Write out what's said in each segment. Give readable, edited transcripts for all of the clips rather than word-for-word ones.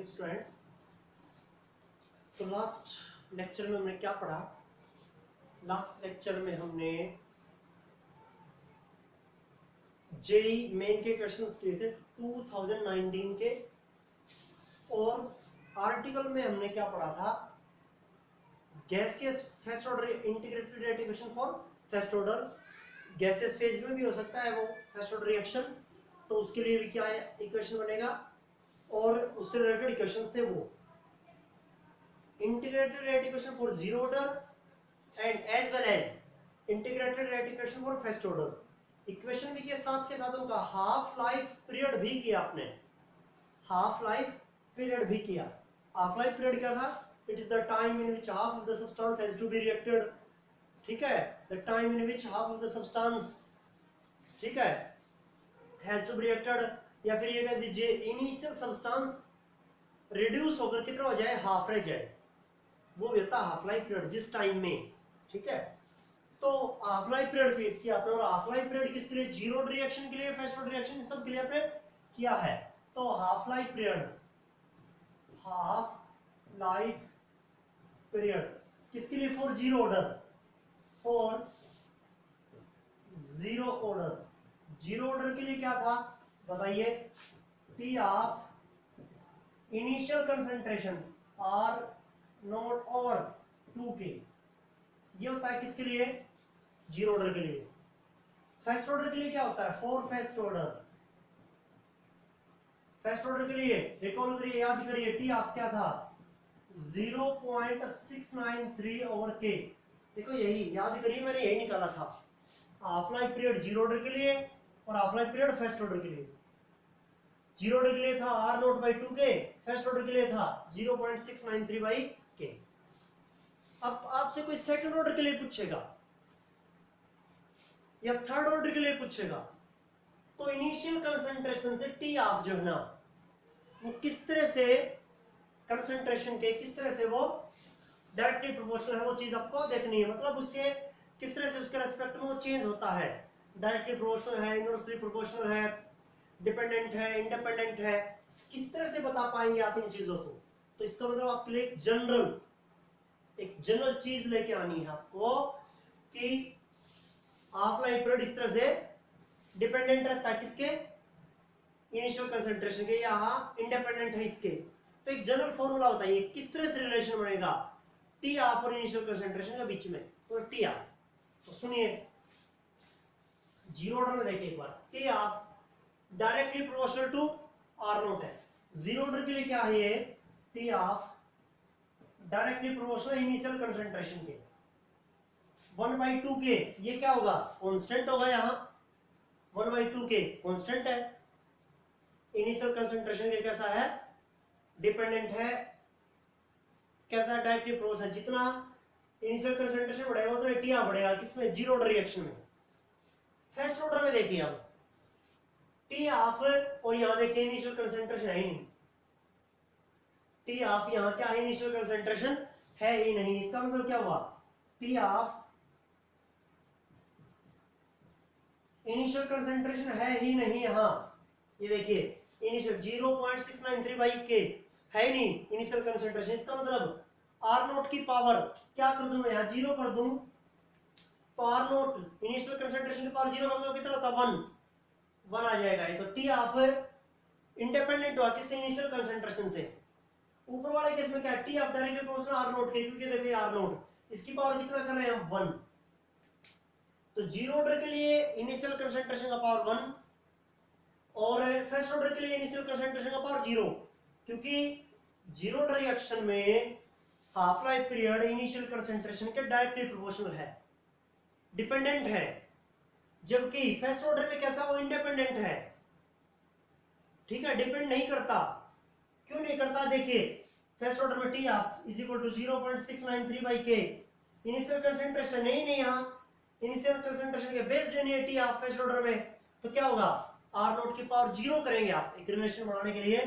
Morning students. तो last lecture में हमने क्या पढ़ा? लास्ट लेक्चर में हमने जेई मेन के क्वेश्चंस किए थे 2019 के, और आर्टिकल में हमने क्या पढ़ा था? Gaseous first order integrated reaction equation for first order. Gaseous phase में भी हो सकता है वो फर्स्ट ऑर्डर रिएक्शन, तो उसके लिए भी क्या है इक्वेशन बनेगा, और उससे रिलेटेड इक्वेशंस थे वो integrated reaction equation for zero order and as well as integrated reaction equation for first order. Equation भी के साथ उनका हाफ लाइफ पीरियड भी किया आपने, हाफ लाइफ पीरियड भी किया। हाफ लाइफ पीरियड क्या था? It is the time in which half of the substance has to be reacted, ठीक है, the time in which half of the substance, ठीक है, हैज टू बी रिएक्टेड, या फिर ये कह दीजिए इनिशियल सब्सटेंस रिड्यूस होकर कितना हो जाए, हाफ रह जाए, वो भी होता है हाफ लाइफ पीरियड जिस टाइम में, ठीक है। तो हाफ लाइफ पीरियड किया आपने, और हाफ लाइफ पीरियड किसके लिए? जीरो रिएक्शन के लिए, फर्स्ट ऑर्डर रिएक्शन, सब के लिए आपने किया है। तो half life period, half life period किसके लिए? For zero order, for zero order. Zero order के लिए क्या था बताइए? T half initial concentration R naught over 2k, ये होता है किसके लिए? जीरो ऑर्डर के लिए। फर्स्ट ऑर्डर के लिए क्या होता है? For first order, first order के लिए रिकॉल करिए, याद करिए, टी ऑफ क्या था? 0.693 ओवर के। देखो यही याद करिए, मैंने यही निकाला था। Half life period zero order के लिए और half life period first order के लिए। जीरो ऑर्डर के लिए था R naught by 2k, first order के लिए था 0.693 बाई के। अब आपसे कोई सेकंड ऑर्डर के लिए पूछेगा या थर्ड ऑर्डर के लिए पूछेगा, तो इनिशियल कंसंट्रेशन से टी ऑफ जो है ना, वो किस तरह से कंसंट्रेशन के, किस तरह से वो डायरेक्टली प्रोपोर्शनल है, वो चीज आपको देखनी है। मतलब उससे किस तरह से उसके रेस्पेक्ट में वो चेंज होता है, डायरेक्टली प्रोपोर्शनल है, इनवर्सली प्रोपोर्शनल है, डिपेंडेंट है, इंडिपेंडेंट है, किस तरह से बता पाएंगे आप इन चीजों को? तो इसका मतलब आपके लिए एक जनरल चीज लेके आनी है आपको कि हाफ लाइफ पीरियड इस तरह से डिपेंडेंट रहता है किसके? इनिशियल कंसंट्रेशन के, या इंडिपेंडेंट है इसके। तो एक जनरल फॉर्मूला बताइए किस तरह से रिलेशन बनेगा टी ऑफ और इनिशियल कंसंट्रेशन के बीच में। तो टी ऑफ, तो सुनिए जीरो ऑर्डर में देखिए एक बार, T half directly proportional to R nought है। जीरो ऑर्डर के लिए क्या है ये? T half directly proportional initial concentration के 1/2k। ये क्या होगा? कांस्टेंट होगा, यहां 1/2k कांस्टेंट है। इनिशियल कंसंट्रेशन के कैसा है? डिपेंडेंट है। कैसा? Directly proportional. जितना इनिशियल कंसंट्रेशन बढ़ेगा उतना टी ऑफ बढ़ेगा, किसमें? जीरो ऑर्डर रिएक्शन में। फर्स्ट ऑर्डर में देखिए अब टी ऑफ, और यहां देखिए इनिशियल कंसंट्रेशन है ही नहीं। टी ऑफ यहां क्या है? इनिशियल कंसंट्रेशन है ही नहीं। इसका मतलब क्या हुआ? टी ऑफ इनिशियल कंसंट्रेशन है ही नहीं यहां। ये देखिए इनिशियल 0.693 बाई के है ही नहीं इनिशियल कंसंट्रेशन। इसका मतलब आर नोट की पावर क्या कर दूं मैं? यहां जीरो कर दूं, तो आर नोट इनिशियल कंसंट्रेशन की पावर जीरो का मतलब कितना था? 1 आ जाएगा। ये तो टी ऑफ इंडिपेंडेंट हुआ किससे? इनिशियल कंसंट्रेशन से। ऊपर वाले केस में क्या है? T half directly proportional R note के, क्योंकि देखिए आर नोट इसकी पावर कितना कर रहे हैं हम? 1। तो जीरो ऑर्डर के लिए इनिशियल कंसंट्रेशन का पावर 1, और फर्स्ट ऑर्डर के लिए इनिशियल कंसंट्रेशन का पावर 0, क्योंकि जीरो ऑर्डर रिएक्शन में half life period initial concentration के डायरेक्टली प्रोपोर्शनल है, डिपेंडेंट है, जबकि फर्स्ट ऑर्डर में कैसा? वो इंडिपेंडेंट है, ठीक है, डिपेंड नहीं करता। क्यों नहीं करता? देखिए फर्स्ट ऑर्डर में T half is equal to 0.693 by K. Initial concentration नहीं यहां, इनिशियल कंसंट्रेशन के बेस्ड नहीं है टी ऑफ फर्स्ट ऑर्डर में, तो क्या होगा? आर नोट की पावर 0 करेंगे आप एक रिलेशन बनाने के लिए,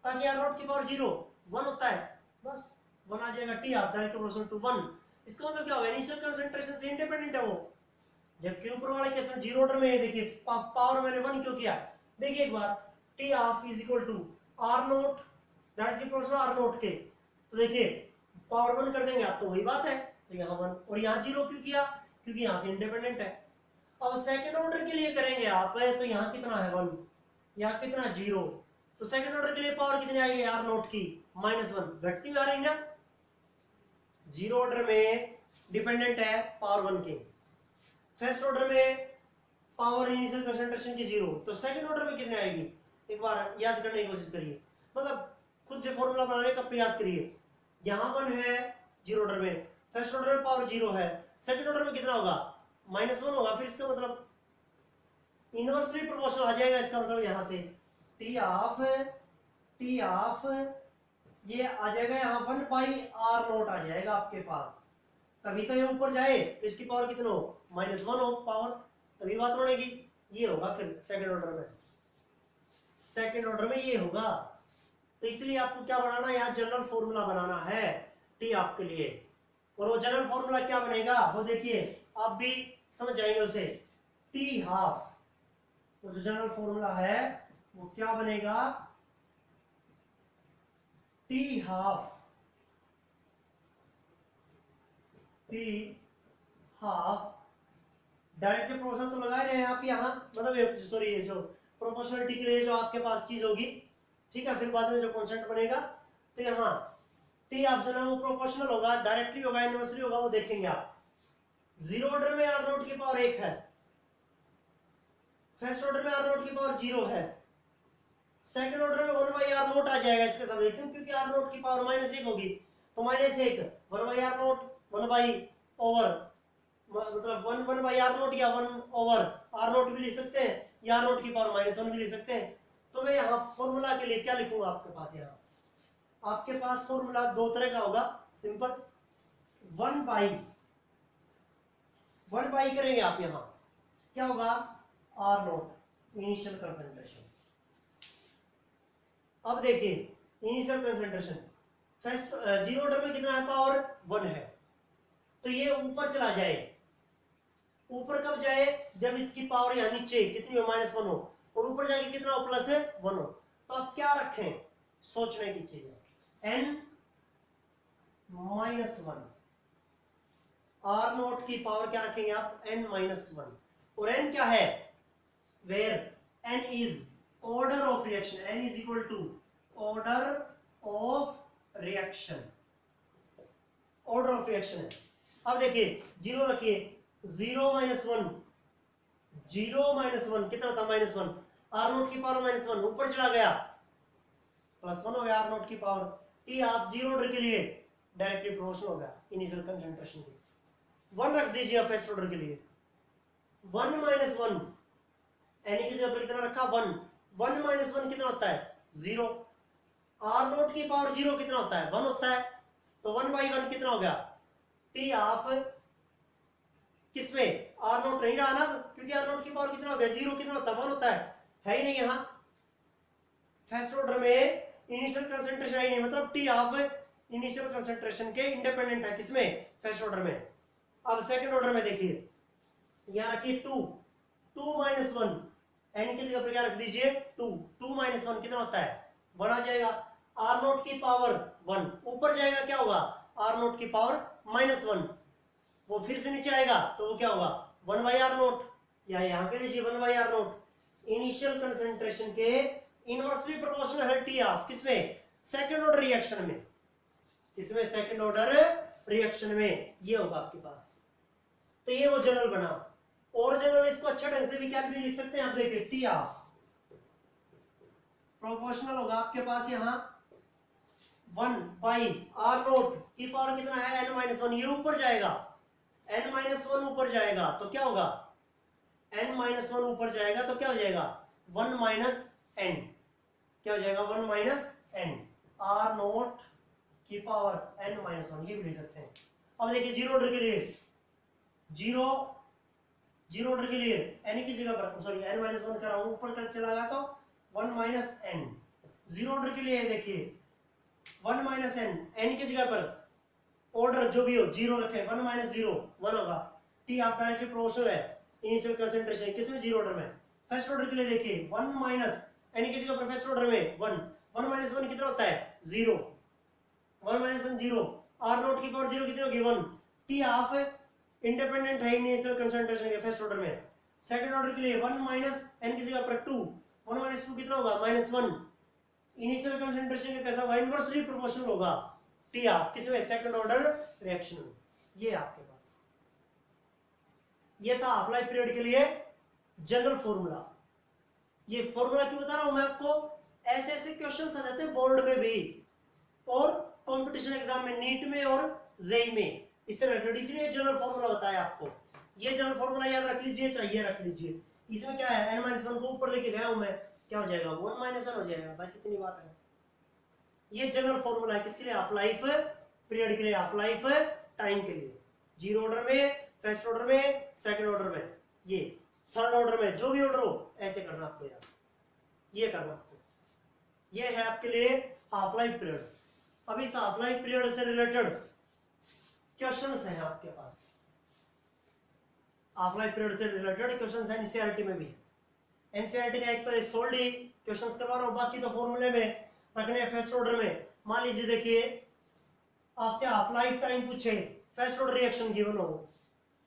ताकि आर नोट की पावर 0 1 होता है, बस 1 आ जाएगा T half direct proportional to 1। इसका मतलब क्या होगा? इनिशियल कंसंट्रेशन से इंडिपेंडेंट है वो, जबकि ऊपर वाले केस में जीरो ऑर्डर में देखिए पावर मैंने 1 क्यों किया? देखिए एक बार, T half is equal to R nought directly proportional R note के। तो देखिए पावर 1 कर देंगे आप तो वही बात है, तो यहाँ 1 और यहाँ 0 क्यों किया, क्योंकि यहाँ से इंडिपेंडेंट है। अब सेकंड ऑर्डर के लिए करेंगे आप तो यहाँ कितना है 1, यहाँ कितना 0, तो सेकंड ऑर्डर के लिए पावर कितनी आएगी आर नोट की -1, घटती हुई आ रही ना। जीरो ऑर्डर में डिपेंडेंट है पावर 1 के, फर्स्ट ऑर्डर में पावर इनिशियल कंसंट्रेशन की 0, तो सेकंड ऑर्डर में कितने आएगी, एक बार याद करने की कोशिश करिए, मतलब खुद से फॉर्मूला बनाने का प्रयास करिए। यहाँ 1 है जीरो ऑर्डर में, फर्स्ट ऑर्डर में पावर 0 है, सेकंड ऑर्डर में कितना होगा -1 होगा, फिर इसका मतलब इनवर्सली प्रोपोर्शनल आ जाएगा। इसका मतलब यहाँ से टी ऑफ ये आ जाएगा यहाँ 1/r नोट आ जाएगा आपके पास, तभी तो ये ऊपर जाए तो इसकी पावर कितना हो -1 हो पावर, तभी बात बनेगी। ये होगा फिर सेकंड ऑर्डर में, सेकंड ऑर्डर में ये होगा। तो इसलिए आपको क्या बनाना है, यहाँ जनरल फॉर्मूला बनाना है टी ऑफ के लिए, और वो जनरल फॉर्मूला क्या बनेगा वो देखिए आप भी समझ जाएंगे उसे। टी हाफ वो जो जनरल फॉर्मूला है वो क्या बनेगा, टी हाफ डायरेक्टली प्रोपोर्शनल तो लगा रहे हैं आप यहाँ, मतलब सॉरी ये जो प्रोपोर्शनलिटी के लिए जो आपके पास चीज होगी, ठीक है, फिर बाद में जो कांस्टेंट बनेगा, तो यहाँ टी ऑफ जो ना वो प्रोपोर्शनल होगा, डायरेक्टली होगा, इनवर्सली होगा, वो देखेंगे आप। जीरो ऑर्डर में आर नोट की पावर 1 है, फर्स्ट ऑर्डर में आर नोट की पावर 0 है, सेकंड ऑर्डर में 1/r नोट आ जाएगा इसके सामने, क्यों, क्योंकि आर नोट की पावर -1 होगी, तो -1 1/r नोट 1 ओवर मतलब 1/r नोट या 1/r नोट भी लिख सकते हैं, या आर नोट की पावर -1 भी लिख सकते हैं। तो मैं यहाँ फॉर्मूला के लिए क्या लिखूंगा आपके पास, यहाँ आपके पास फॉर्मूला दो तरह का होगा, सिंपल 1/1 करेंगे आप, यहाँ क्या होगा आर नोट इनिशियल कंसंट्रेशन। अब देखिए initial concentration first zero order में कितना है पावर 1 है, तो ये ऊपर चला जाए, ऊपर कब जाए जब इसकी पावर यहाँ नीचे कितनी हो -1 हो, और ऊपर जाके कितना हो +1 हो। तो आप क्या रखें, सोचने की चीज है, n -1 आर नोट की पावर क्या रखेंगे आप n -1, और n क्या है, where n is order of reaction, n is equal to order of reaction, order of reaction है। अब देखिए जीरो रखिए, 0 -1 कितना था -1, आर नोट की पावर -1 ऊपर चला गया +1 हो गया आर नोट की power. T of zero order के लिए डायरेक्टली प्रोपोर्शनल हो गया इनिशियल कंसंट्रेशन के, 1 रख दीजिए फर्स्ट ऑर्डर के लिए, 1 -1 एनी की जगह पर कितना रखा 1 -1 कितना होता है 0, आर नोट की पावर 0 कितना होता है 1 होता है, तो 1/1 कितना हो गया, टी ऑफ किसमें आर नोट नहीं रहा ना, क्योंकि आर नोट की पावर कितना हो गया 0, कितना होता है 1 होता है ही नहीं, यहाँ फर्स्ट ऑर्डर में इनिशियल कंसंट्रेशन है ही नहीं, मतलब टी ऑफ इनिशियल कंसंट्रेशन के इंडिपेंडेंट है किसमें फर्स्ट ऑर्डर में। अब सेकंड ऑर्डर में देखिए यहाँ रखिए 2 -1 एन की जगह पर क्या रख दीजिए 2 -1 कितना होता है 1 आ जाएगा, आर नोट की पावर 1 ऊपर जाएगा क्या होगा आर नोट की पावर -1, वो फिर से नीचे आएगा तो वो क्या होगा 1/r नोट, या यहाँ के लीजिए 1/r नोट, इनिशियल कंसंट्रेशन के इनवर्सली प्रोपोर्शनल है टी ऑफ किसमें सेकंड ऑर्डर रिएक्शन में, किसमें सेकंड ऑर्डर रिएक्शन में, ये होगा आपके पास। तो ये वो जनरल बना, और जनरल इसको अच्छा ढंग से भी क्या भी लिख सकते हैं आप, देखिए टी ऑफ प्रोपोर्शनल होगा आपके पास यहाँ 1/r नोट की पावर कितना है n-1, ये ऊपर जाएगा n-1 ऊपर जाएगा तो क्या होगा n-1 ऊपर जाएगा तो क्या हो जाएगा 1 - n, क्या हो जाएगा 1 - n, r नोट की पावर n-1, ये भी लिख सकते हैं। अब देखिए जीरो ऑर्डर के लिए, जीरो ऑर्डर के लिए n की जगह पर सॉरी n-1 कर रहा हूं, ऊपर तक चला गया तो 1 - n, जीरो ऑर्डर के लिए देखिए 1 - n की जगह पर ऑर्डर जो भी हो 0 रखें, 1 - 0 1 होगा, टी ऑफ डायरेक्टली प्रोपोर्शनल है इनिशियल कंसंट्रेशन किसमें जीरो ऑर्डर में, फर्स्ट ऑर्डर के लिए देखिए 1 - n की जगह पर फर्स्ट ऑर्डर में 1 - 1 कितना होता है 0, 1 माइनस 1 0, आर नॉट की पावर 0 कितनी होगी 1। टी हाफ इंडिपेंडेंट है इनिशियल कंसंट्रेशन के फर्स्ट ऑर्डर में। सेकंड ऑर्डर के लिए 1 माइनस n की जगह पर 2, 1 माइनस 2 कितना होगा -1। इनिशियल कंसंट्रेशन का कैसा होगा, इनवर्सली प्रोपोर्शनल होगा टी हाफ किसमें, सेकंड ऑर्डर रिएक्शन में। ये आपके पास ये था हाफ लाइफ पीरियड के लिए जनरल फॉर्मूला। ये फॉर्मूला क्यों बता रहा हूं मैं आपको, ऐसे ऐसे क्वेश्चंस आ जाते हैं बोर्ड में भी और कंपटीशन एग्जाम में, नीट में और जेई में, इससे रिलेटेड, इसलिए जनरल फॉर्मूला बताया आपको। ये जनरल फॉर्मूला याद रख लीजिए, चाहिए रख लीजिए। इसमें क्या है, n-1 को ऊपर लेके गया हूं मैं, क्या हो जाएगा 1 - 1 हो जाएगा, बस इतनी बात है। ये जनरल फॉर्मूला है किसके लिए, हाफ लाइफ पीरियड के लिए, हाफ लाइफ टाइम के लिए। जीरो ऑर्डर में, फर्स्ट ऑर्डर में, सेकंड ऑर्डर में, ये थर्ड ऑर्डर में, जो भी ऑर्डर हो ऐसे करना आपको यार, ये करना आपको। ये है आपके लिए हाफ लाइफ पीरियड। अब इस हाफ लाइफ पीरियड से रिलेटेड क्वेश्चंस हैं आपके पास, हाफ लाइफ पीरियड से रिलेटेड क्वेश्चंस हैं, एनसीईआरटी में भी है। एनसीईआरटी का एक तो सोल्ड ही क्वेश्चंस करवा रहा हूं, बाकी तो फॉर्मूले में रखने हैं फर्स्ट ऑर्डर में। मान लीजिए देखिए आपसे हाफ लाइफ टाइम पूछे, फर्स्ट ऑर्डर रिएक्शन गिवन हो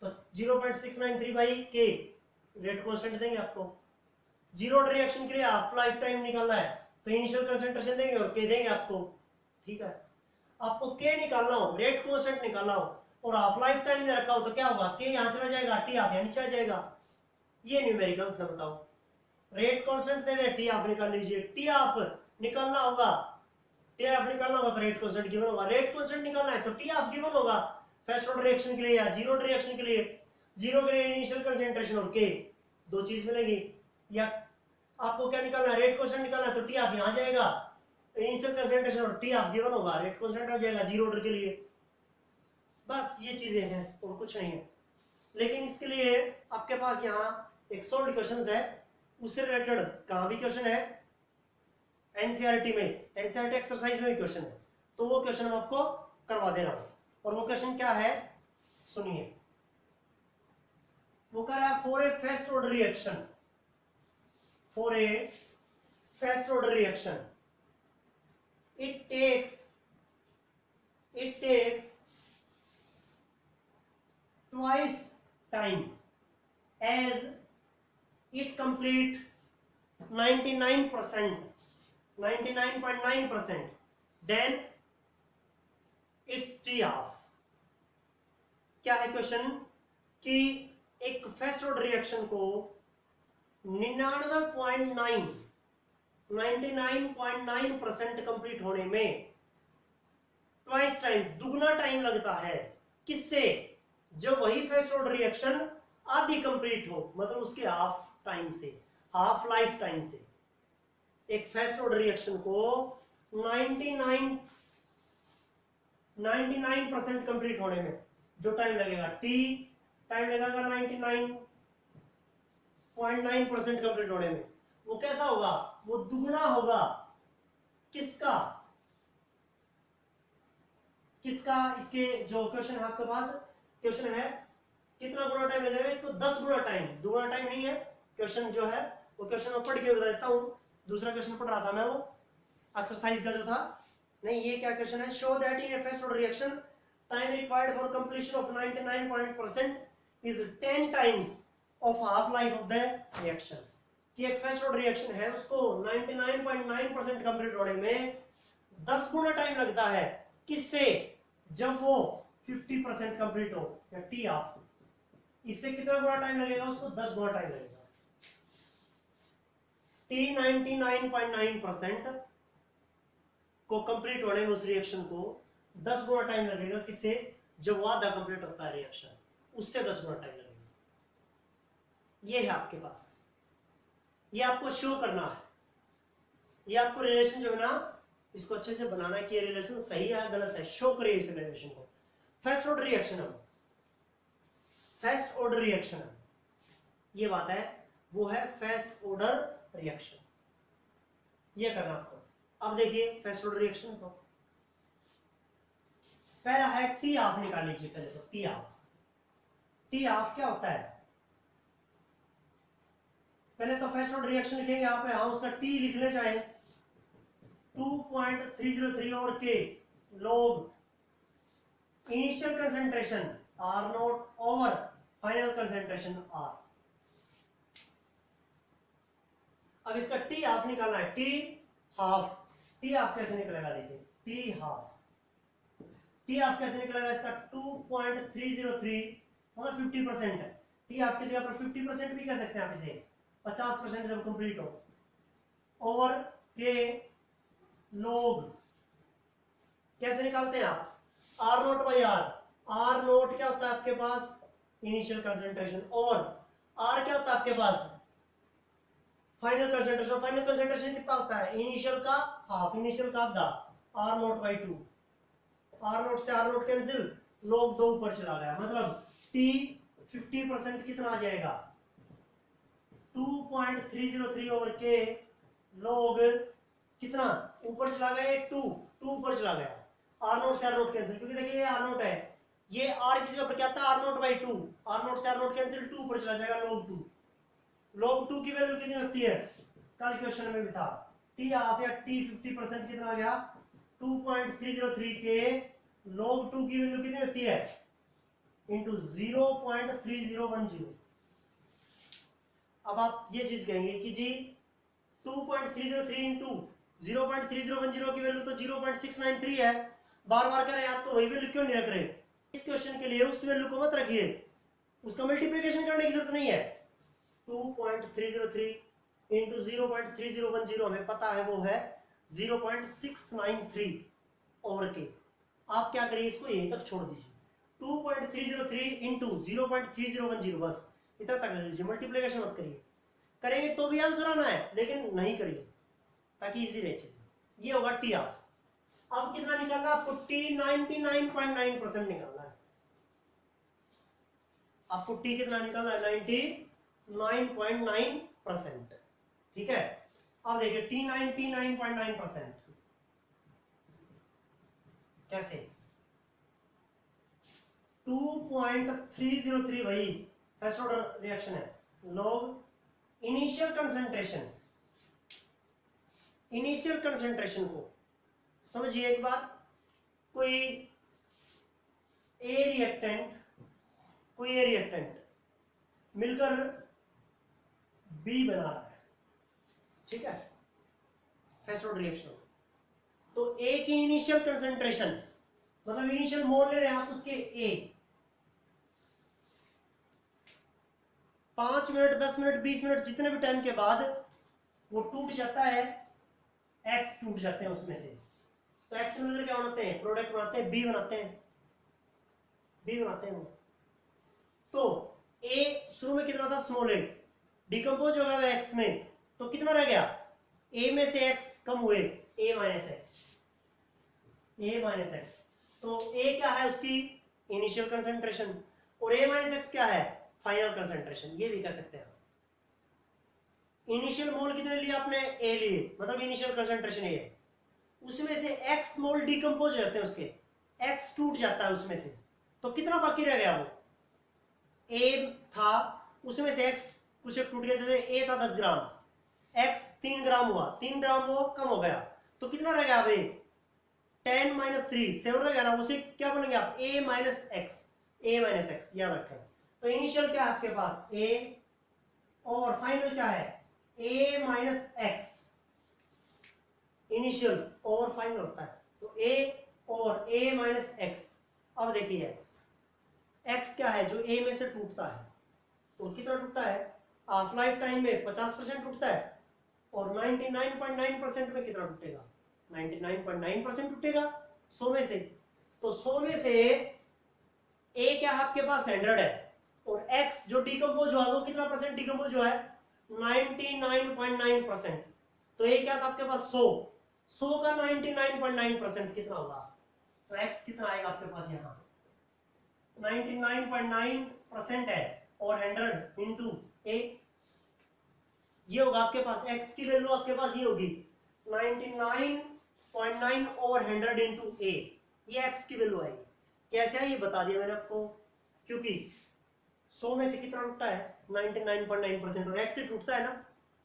तो 0.693/K रेट कांस्टेंट देंगे आपको। जीरो ऑर्डर रिएक्शन के लिए हाफ लाइफ टाइम निकालना है तो इनिशियल कंसंट्रेशन देंगे और K देंगे आपको, ठीक है। आपको K निकालना हो, रेट कांस्टेंट निकालना हो और हाफ लाइफ टाइम दे रखा हो तो क्या होगा, K यहां चला जाएगा, T हाफ यहां नीचे आ जाएगा। ये न्यूमेरिकल से बताओ, रेट कांस्टेंट दे दे, T हाफ निकाल लीजिए। T हाफ निकालना होगा, T हाफ निकालना होगा तो रेट कांस्टेंट गिवन होगा, रेट कांस्टेंट निकालना है तो T हाफ गिवन होगा फर्स्ट ऑर्डर रिएक्शन के लिए या जीरो ऑर्डर रिएक्शन के लिए। जीरो के लिए इनिशियल कंसंट्रेशन और K, दो चीज मिलेगी। या आपको क्या निकालना है, रेट कांस्टेंट निकालना है तो T हाफ यहां जाएगा, इनिशियल कंसंट्रेशन और T हाफ गिवन होगा, रेट कांस्टेंट आ जाएगा जीरो ऑर्डर के लिए। बस ये चीजें हैं और कुछ नहीं है। लेकिन इसके लिए आपके पास यहाँ एक सोल्ड क्वेश्चन है, उससे रिलेटेड कहां भी क्वेश्चन है, एनसीईआरटी में, एनसीईआरटी एक्सरसाइज में भी क्वेश्चन है, तो वो क्वेश्चन हम आपको करवा दे रहा हूं। और वो क्वेश्चन क्या है सुनिए, वो कह रहा है for a first order reaction, for a first order reaction it takes twice time as it complete 99%, 99.9%, then it's T half। क्या है क्वेश्चन कि एक फर्स्ट ऑर्डर रिएक्शन को 99.9% कंप्लीट होने में ट्वाइस टाइम, दुगना टाइम लगता है। किससे, जब वही फर्स्ट ऑर्डर रिएक्शन आधी कंप्लीट हो, मतलब उसके हाफ टाइम से, हाफ लाइफ टाइम से। एक फर्स्ट ऑर्डर रिएक्शन को 99% कंप्लीट होने में जो टाइम लगेगा, T टाइम लगेगा 99.9% कंप्लीट होने में, वो कैसा होगा, वो दुगना होगा। किसका, किसका, इसके जो क्वेश्चन है आपके पास, क्वेश्चन है कितना गुना टाइम लगेगा, इसको 10 गुना टाइम, दुगना टाइम नहीं है। क्वेश्चन जो है वो क्वेश्चन मैं पढ़ के बता देता हूं, दूसरा क्वेश्चन पढ़ रहा था मैं, वो एक्सरसाइज का जो था, नहीं ये क्या क्वेश्चन है, show that in A first order reaction time required for completion of 99% is 10 times of half life of the reaction. कि एक फर्स्ट ऑर्डर रिएक्शन है उसको 99.9% कंप्लीट होने में 10 गुना टाइम लगता है। किससे, जब वो 50% कंप्लीट हो, या T हाफ। इससे कितना गुना टाइम लगेगा, उसको 10 गुना टाइम लगेगा। T 99.9% को कंप्लीट होने में उस रिएक्शन को 10 गुना टाइम लगेगा। किससे, जब वो आधा कंप्लीट होता है रिएक्शन, उससे 10 गुना टाइम लगेगा। ये है आपके पास, ये आपको शो करना है, ये आपको रिलेशन जो है ना, इसको अच्छे से बनाना है कि ये रिलेशन सही है गलत है, शो करिए इस रिलेशन को। फर्स्ट ऑर्डर रिएक्शन है, फर्स्ट ऑर्डर रिएक्शन है, ये बात है, वो है फर्स्ट ऑर्डर रिएक्शन, ये करना आपको। अब देखिए फर्स्ट ऑर्डर रिएक्शन, तो पहला है T हाफ निकाल लीजिए पहले तो। T हाफ, T हाफ क्या होता है, पहले तो फर्स्ट ऑर्डर रिएक्शन लिखेंगे यहाँ पे, हाँ उसका T लिख ले चाहे, 2.303 और के log initial concentration R not over final concentration R। अब इसका टी हाफ निकालना है, टी हाफ कैसे निकलेगा? देखिए टी हाफ कैसे निकलेगा इसका? 2.303 मतलब 50% है। टी हाफ की जगह पर 50% भी कह सकते हैं आप इसे, 50% जब कंप्लीट हो, ओवर के लोग कैसे निकालते हैं आप? R note by R. R nought क्या होता है आपके पास? Initial concentration. और आर क्या होता है आपके पास? Final concentration. फाइनल कंसंट्रेशन कितना होता है? इनिशियल का हाफ, इनिशियल का आधा, R note by 2। R note से आर नोट कैंसिल, लॉग 2 ऊपर चला गया, मतलब टी 50% कितना आ जाएगा? 2.303 ओवर के लॉग कितना ऊपर चला गया? 2 ऊपर चला गया। आर नोट से आर नोट कैंसिल, क्योंकि देखिए ये आर नोट है, ये आर की जगह पर क्या था? R note by 2। R note से आर नोट कैंसिल, 2 ऊपर चला जाएगा, लॉग 2। लॉग 2 की वैल्यू कितनी होती है? कल क्वेश्चन में भी था, टी हाफ या टी 50% कितना आ गया? 2.303 के log 2 की वैल्यू कितनी होती है? इंटू 0.3010। अब आप ये चीज कहेंगे कि जी 2.303 इंटू 0.3010 की वैल्यू तो 0.693 है, बार बार करें आप तो वही वैल्यू क्यों नहीं रख रहे? इस क्वेश्चन के लिए उस वैल्यू को मत रखिए, उसका मल्टीप्लिकेशन करने की जरूरत नहीं है। 2.303 इंटू 0.3010 हमें पता है वो है 0.693 ओवर के। आप क्या करिए, इसको यहीं तक छोड़ दीजिए। 2.303 इंटू 0.3010 बस इतना तक ले लीजिए, मल्टीप्लिकेशन मत करिए। करेंगे तो भी आंसर आना है, लेकिन नहीं करिए ताकि इजी रहे चीज। ये होगा टी हाफ। अब कितना निकालना आपको? टी 99.9% निकालना है। आपको टी कितना निकालना है? 99.9%। ठीक है, अब देखिए टी 99.9% कैसे? 2.303 वही फर्स्ट ऑर्डर रिएक्शन है, लॉग इनिशियल कंसंट्रेशन को समझिए एक बार। कोई ए रिएक्टेंट मिलकर बी बना रहा है, ठीक है, फर्स्ट ऑर्डर रिएक्शन। तो ए की इनिशियल कंसंट्रेशन मतलब इनिशियल मोल ले रहे हैं आप उसके ए, 5 मिनट 10 मिनट 20 मिनट जितने भी टाइम के बाद वो टूट जाता है, एक्स टूट जाते हैं उसमें से। तो एक्स से मिलकर क्या बनाते हैं? प्रोडक्ट बनाते हैं, बी बनाते हैं वो। तो ए शुरू में कितना था? स्मॉल ए, डिकम्पोज हो गया एक्स में, तो कितना रह गया? ए में से एक्स कम हुए, ए माइनस एक्स। तो ए क्या है? उसकी इनिशियल कंसंट्रेशन, और ए माइनस एक्स क्या है? Final concentration. ये भी कह सकते हैं। इनिशियल मोल कितने लिए आपने? ए लिए, मतलब इनिशियल कंसंट्रेशन ए है, उसमें से एक्स मोल डिकम्पोज हो जाते हैं उसके, एक्स टूट जाता है उसमें से, तो कितना बाकी रह गया? वो ए था उसमें से एक्स कुछ एक टूट गया, जैसे ए था 10 ग्राम, एक्स 3 ग्राम हुआ, 3 ग्राम वो कम हो गया, तो कितना रह गया? अभी 10 माइनस 3 7 रह गया ना, उसे क्या बोलेंगे आप? ए माइनस एक्स, याद रखें। तो इनिशियल क्या है आपके पास? ए, और फाइनल क्या है? ए माइनस एक्स। इनिशियल और फाइनल होता है, तो ए और ए माइनस एक्स। अब देखिए एक्स क्या है? जो ए में से टूटता है, और कितना टूटता है? हाफ लाइफ टाइम में 50% टूटता है, और 99.9% में कितना टूटेगा? 99.9% टूटेगा 100 में से। तो 100 में से ए क्या है आपके पास? 100 है, और एक्स जो डिकम्पोज हुआ वो कितना परसेंट डिकम्पोज हुआ है? 99.9%। तो ए क्या था आपके पास? 100 का 99.9% कितना होगा? तो एक्स कितना आएगा आपके पास? यहाँ 99.9% है, और 100 इंटू ए, ये होगा आपके पास एक्स की वैल्यू आपके पास ये होगी 99.9 ओवर 100 इंटू ए, ये एक्स की वैल्यू आएगी। कैसे है ये बता दिया मैंने आपको, क्योंकि 100 में से कितना टूटता है? 99.9%, और एक्स से टूटता है ना,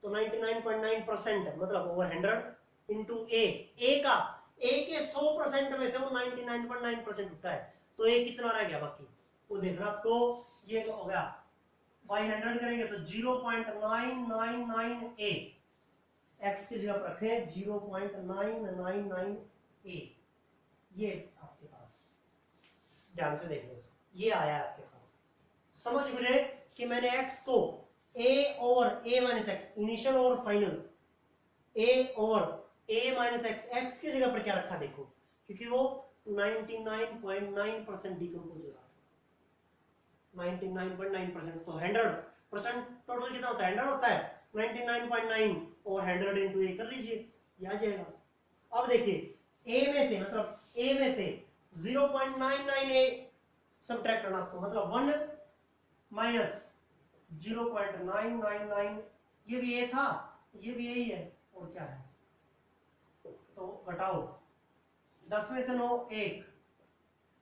तो 99.9% है, मतलब ओवर 100 इंटू ए का ए के 100% में से वो 99.9% होता है, तो ए कितना रह गया बाकी वो देखना आपको। ये हो गया बाई 100 करेंगे तो 0.999 ए, एक्स की जगह पर रखें 0.999 ए, ये आपके पास ध्यान से देखिए इसको, ये आया है आपके पास। समझ गए कि मैंने x को a over a minus x, initial और final, a over a minus x, x की जगह पर क्या रखा देखो, क्योंकि वो 99.9% डिकम्पोज हो रहा था, 99.9%, तो 100% टोटल कितना होता है, 100 होता है, 99.9 और 100 इंटू ए कर लीजिए, ये आ जाएगा। अब देखिए a में से, मतलब a में से 0.99 a सबट्रैक्ट करना आपको, मतलब 1 माइनस 0.999, ये भी a था, ये भी यही है, और क्या है, तो घटाओ 10 में से 9 1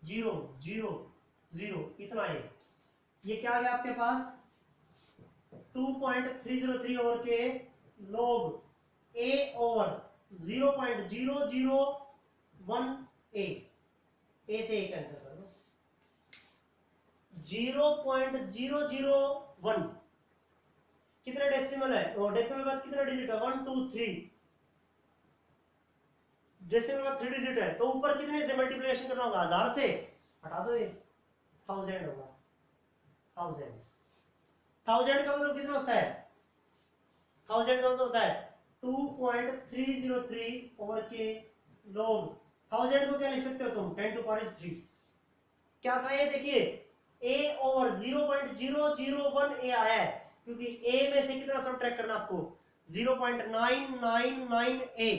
0 0 0, इतना है, ये क्या आ गया आपके पास 2.303 ओवर के log a over 0.001 a, a से a कैंसिल कर दो, 0.001 कितने डेसिमल है, और डेसिमल बाद कितना डिजिट है 1 2 3, डेसिमल बाद 3 डिजिट है, तो ऊपर कितने से मल्टीप्लिकेशन करना होगा, 1000 से, हटा दो ये 1000 होगा, 1000 का मतलब कितना होता है, 1000 का मतलब होता है 2.303 ओवर के log 1000 को क्या लिख सकते हो तुम 10 टू पावर 3, क्या था ये देखिए a ओवर 0.001 a आया है, क्योंकि a में से कितना सबट्रैक्ट करना आपको 0.999 a,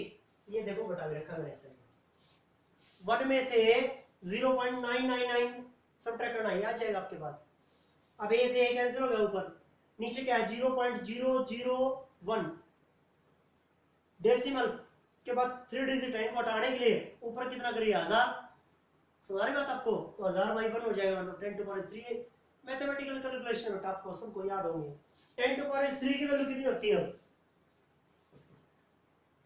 ये देखो बटा के रखा मैंने ऐसे, 1 में से 0.999 सबट्रैक्ट करना, ये आ जाएगा आपके पास। अब a से a कैंसिल हो गया, ऊपर नीचे क्या है 0.001, डेसिमल के बाद 3 डिजिट है, इनको हटाने के लिए ऊपर कितना करिए 1000, समझ बात आपको, तो 1000 बाई 1 हो जाएगा, मतलब 10 टू पावर 3, मैथमेटिकल कैलकुलेशन में आपको सबको याद होंगे, 10 टू पावर 3 की वैल्यू कितनी होती है,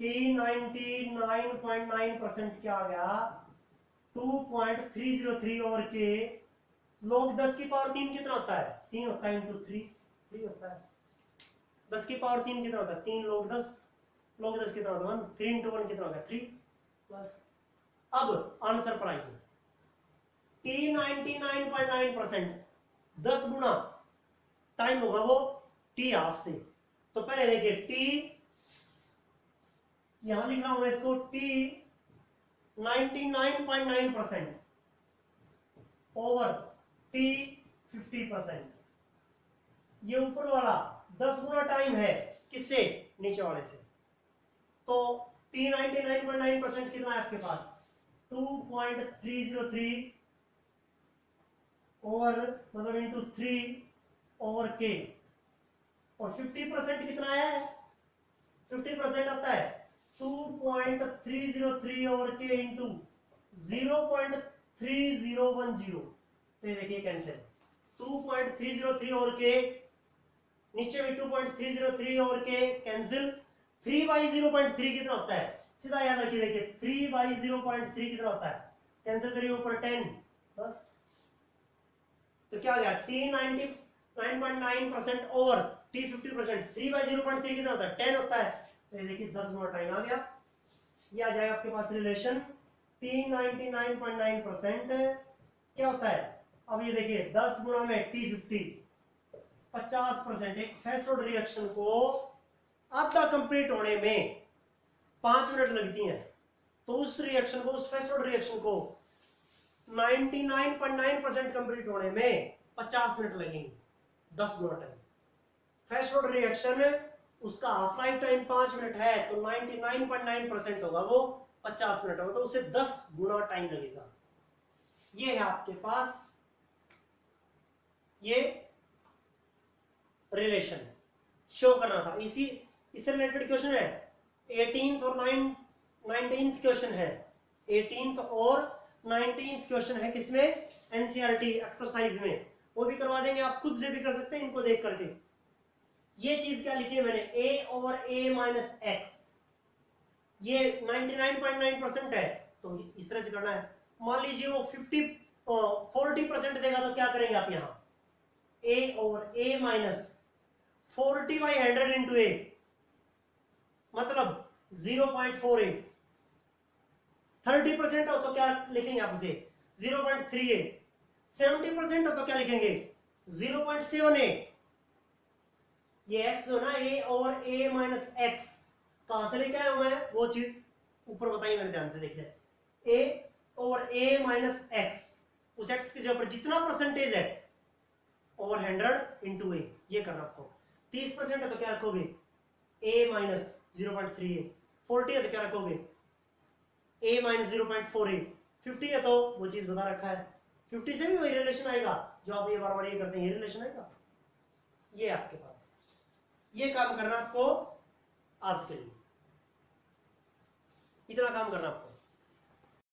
t 99.9% क्या आ गया 2.303 ओवर के log 10 की पावर 3 कितना होता है, 3 होता है इंटू 3 होता है, 10 की पावर 3 कितना होता है, 3 log 10 कितना होता है 1, 3 इंटू 1 कितना होगा 3, बस। अब आंसर पर आइए, t 99.9% 10 गुना टाइम होगा वो t हाफ से, तो पहले देखिए t, यहां लिख रहा हूं मैं इसको, t 99.9% ओवर t 50%, ये ऊपर वाला 10 गुना टाइम है किससे, नीचे वाले से, तो t 99.9% कितना है आपके पास 2.303 ओवर, मतलब इंटू 3 ओवर के, और 50% कितना है, 50% आता है 2.303 ओवर के इंटू 0.3010, तो ये देखिए कैंसिल, 2.303 ओवर के, नीचे भी 2.303 ओवर के कैंसिल, 3 बाई 0.3 कितना होता है, सीधा याद रखिए, देखिए 3 बाई 0.3 कितना होता है, कैंसिल करिए ऊपर 10, बस, तो क्या आ गया t 99.9% ओवर t 50%, 3 बाई 0.3 कितना होता है 10 होता है, तो ये देखिए 10 गुना टाइम आ गया, ये आ जाएगा आपके पास रिलेशन t 99.9% क्या होता है, अब ये देखिए 10 गुना में t 50%, एक फर्स्ट ऑर्डर रिएक्शन को आधा कंप्लीट होने में 5 मिनट लगती हैं, तो उस रिएक्शन को, उस फर्स्ट ऑर्डर रिएक्शन को 99.9% कंप्लीट होने में 50 मिनट लगेंगे, 10 गुना टाइम। फर्स्ट ऑर्डर रिएक्शन उसका हाफ लाइफ टाइम 5 मिनट है, तो 99.9% होगा वो 50 मिनट होगा, तो उसे 10 गुना टाइम लगेगा। ये है आपके पास ये रिलेशन शो करना था, इससे रिलेटेड क्वेश्चन है 18th और 19th क्वेश्चन है, 18th और 19th क्वेश्चन है किसमें, एनसीईआरटी एक्सरसाइज में, वो भी करवा देंगे, आप खुद से भी कर सकते हैं इनको देख करके। ये चीज क्या लिखी है मैंने, a over a minus x, ये 99.9% है, तो इस तरह से करना है। मान लीजिए वो 40% देगा, तो क्या करेंगे आप यहाँ a over a minus 40/100 into a, मतलब 0.48। 30% हो तो क्या लिखेंगे आप उसे 0.38। 70% हो तो क्या लिखेंगे 0.78। ये x जो ना a over a minus x कहां से लेके आया हूं मैं, वो चीज ऊपर बताई मैंने, ध्यान से देख ले। a over a minus x, उस x के ऊपर जितना परसेंटेज है ओवर 100 इंटू a, ये करना आपको। 30% है तो क्या रखोगे a माइनस 0.38। 40 है तो क्या रखोगे a माइनस 0.48। 50 है तो वो चीज बता रखा है। 50 से भी वही रिलेशन आएगा जो आप ये बार बार ये करते हैं, ये रिलेशन आएगा। ये आपके पास ये काम करना आपको आज के लिए, इतना काम करना आपको।